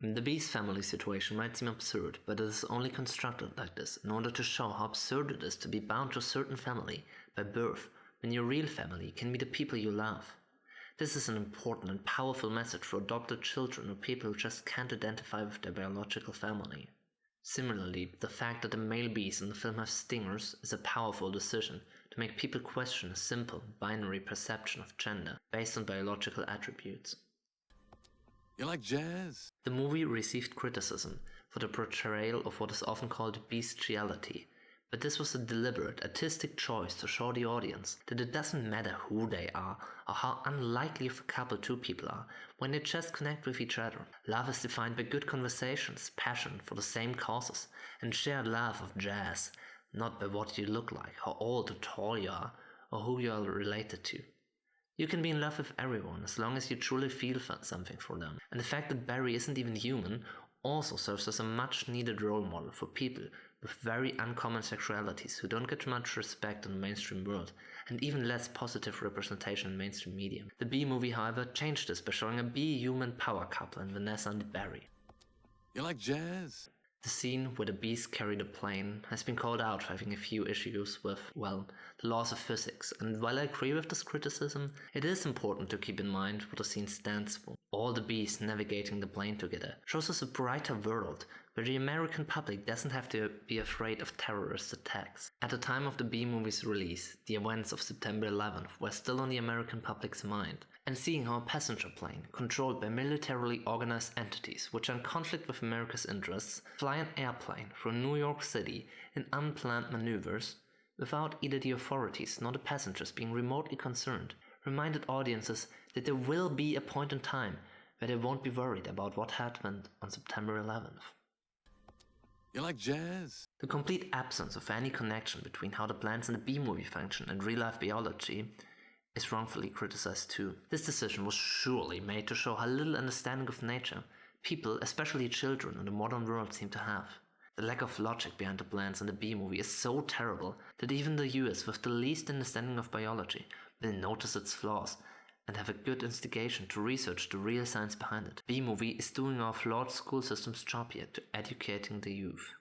The Beast family situation might seem absurd, but it is only constructed like this in order to show how absurd it is to be bound to a certain family by birth when your real family can be the people you love. This is an important and powerful message for adopted children or people who just can't identify with their biological family. Similarly, the fact that the male bees in the film have stingers is a powerful decision to make people question a simple, binary perception of gender based on biological attributes. You like jazz? The movie received criticism for the portrayal of what is often called bestiality, but this was a deliberate, artistic choice to show the audience that it doesn't matter who they are or how unlikely of a couple two people are when they just connect with each other. Love is defined by good conversations, passion for the same causes, and shared love of jazz, not by what you look like, how old or tall you are, or who you are related to. You can be in love with everyone as long as you truly feel something for them, and the fact that Barry isn't even human also serves as a much needed role model for people with very uncommon sexualities who don't get much respect in the mainstream world, and even less positive representation in mainstream media. The Bee movie, however, changed this by showing a bee-human power couple in Vanessa and Barry. You like jazz? The scene where the bees carry the plane has been called out for having a few issues with, well, the laws of physics, and while I agree with this criticism, it is important to keep in mind what the scene stands for. All the bees navigating the plane together shows us a brighter world where the American public doesn't have to be afraid of terrorist attacks. At the time of the Bee movie's release, the events of September 11th were still on the American public's mind, and seeing how a passenger plane, controlled by militarily organized entities which are in conflict with America's interests, fly an airplane through New York City in unplanned maneuvers, without either the authorities nor the passengers being remotely concerned, reminded audiences that there will be a point in time where they won't be worried about what happened on September 11th. You like jazz? The complete absence of any connection between how the plants in the Bee movie function and real-life biology is wrongfully criticized too. This decision was surely made to show how little understanding of nature people, especially children in the modern world, seem to have. The lack of logic behind the plants in the Bee movie is so terrible that even the US with the least understanding of biology will notice its flaws and have a good instigation to research the real science behind it. Bee movie is doing our flawed school system's job here to educating the youth.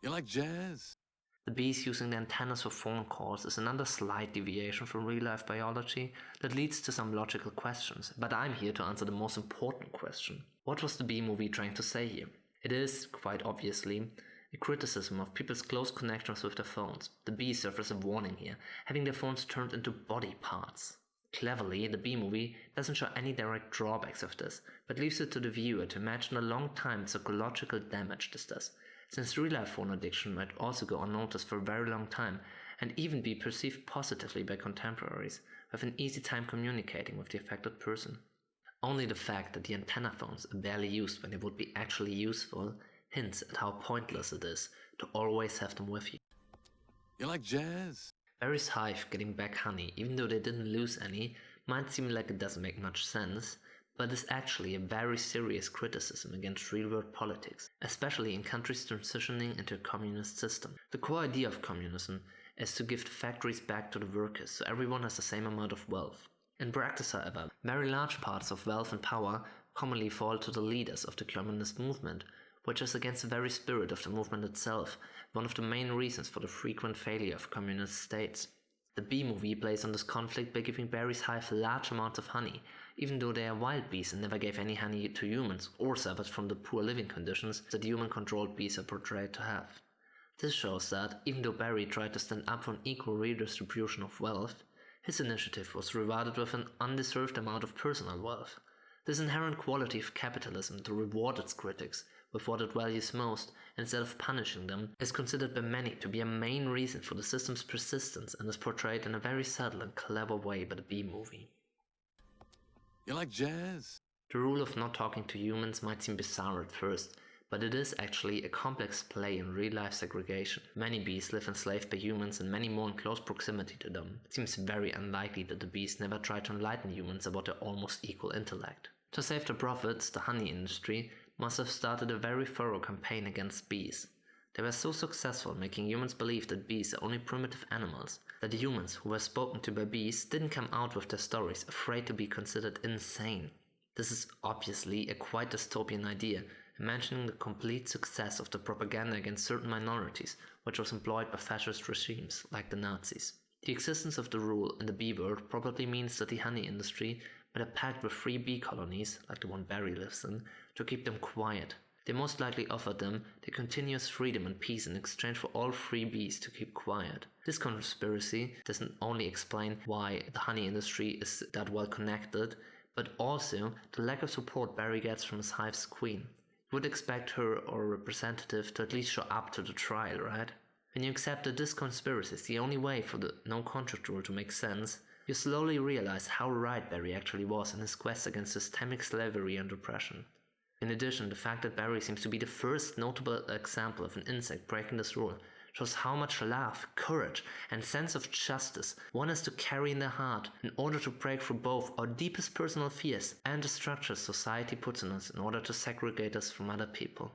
You like jazz? The bees using the antennas for phone calls is another slight deviation from real-life biology that leads to some logical questions, but I'm here to answer the most important question. What was the Bee movie trying to say here? It is, quite obviously, a criticism of people's close connections with their phones. The bees serve as a warning here, having their phones turned into body parts. Cleverly, the Bee movie doesn't show any direct drawbacks of this, but leaves it to the viewer to imagine the long-time psychological damage this does, since real-life phone addiction might also go unnoticed for a very long time and even be perceived positively by contemporaries, with an easy time communicating with the affected person. Only the fact that the antenna phones are barely used when they would be actually useful hints at how pointless it is to always have them with you. You like jazz? Barry's hive getting back honey, even though they didn't lose any, might seem like it doesn't make much sense, but is actually a very serious criticism against real-world politics, especially in countries transitioning into a communist system. The core idea of communism is to give the factories back to the workers so everyone has the same amount of wealth. In practice, however, very large parts of wealth and power commonly fall to the leaders of the communist movement, which is against the very spirit of the movement itself, one of the main reasons for the frequent failure of communist states. The Bee movie plays on this conflict by giving Barry's hive large amounts of honey, even though they are wild bees and never gave any honey to humans or suffered from the poor living conditions that human-controlled bees are portrayed to have. This shows that, even though Barry tried to stand up for an equal redistribution of wealth, his initiative was rewarded with an undeserved amount of personal wealth. This inherent quality of capitalism to reward its critics with what it values most instead of punishing them is considered by many to be a main reason for the system's persistence and is portrayed in a very subtle and clever way by the Bee movie. You like jazz? The rule of not talking to humans might seem bizarre at first, but it is actually a complex play in real-life segregation. Many bees live enslaved by humans and many more in close proximity to them. It seems very unlikely that the bees never try to enlighten humans about their almost equal intellect. To save their profits, the honey industry must have started a very thorough campaign against bees. They were so successful making humans believe that bees are only primitive animals, that the humans who were spoken to by bees didn't come out with their stories afraid to be considered insane. This is obviously a quite dystopian idea, imagining the complete success of the propaganda against certain minorities, which was employed by fascist regimes like the Nazis. The existence of the rule in the bee world probably means that the honey industry made a pact with free bee colonies, like the one Barry lives in, to keep them quiet. They most likely offered them the continuous freedom and peace in exchange for all free bees to keep quiet. This conspiracy doesn't only explain why the honey industry is that well connected, but also the lack of support Barry gets from his hive's queen. You would expect her or a representative to at least show up to the trial, right? When you accept that this conspiracy is the only way for the no-contract rule to make sense, you slowly realize how right Barry actually was in his quest against systemic slavery and oppression. In addition, the fact that Barry seems to be the first notable example of an insect breaking this rule shows how much love, courage, and sense of justice one has to carry in their heart in order to break through both our deepest personal fears and the structures society puts on us in order to segregate us from other people.